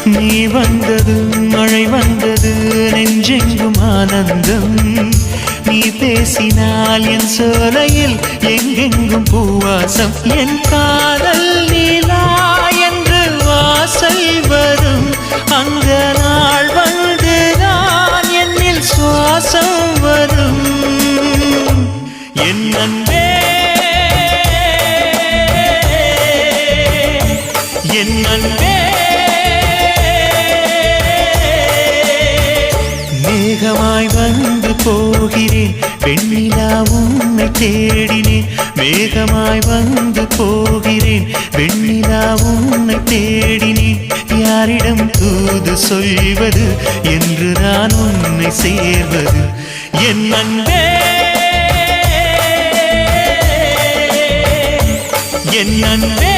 நீ வந்தது மழை வந்தது நெஞ்செங்கும் ஆனந்தம் நீ பேசினால் என் சோலையில் எங்கெங்கும் பூவாசம் என் காதல் நீலா என்று வாசல் வரும் அந்த நாள் வந்து நான் என்னில் சுவாசம் வரும் என் அன்பே என் அன்பே மேகமாய் வந்து போகிறேன் வெண்ணிலா உன்னை தேடினேன் மேகமாய் வந்து போகிறேன் வெண்ணிலா உன்னை தேடினேன் யாரிடம் தூது சொல்வது என்று நான் உன்னை சேர்வது என் அன்பே என் அன்பே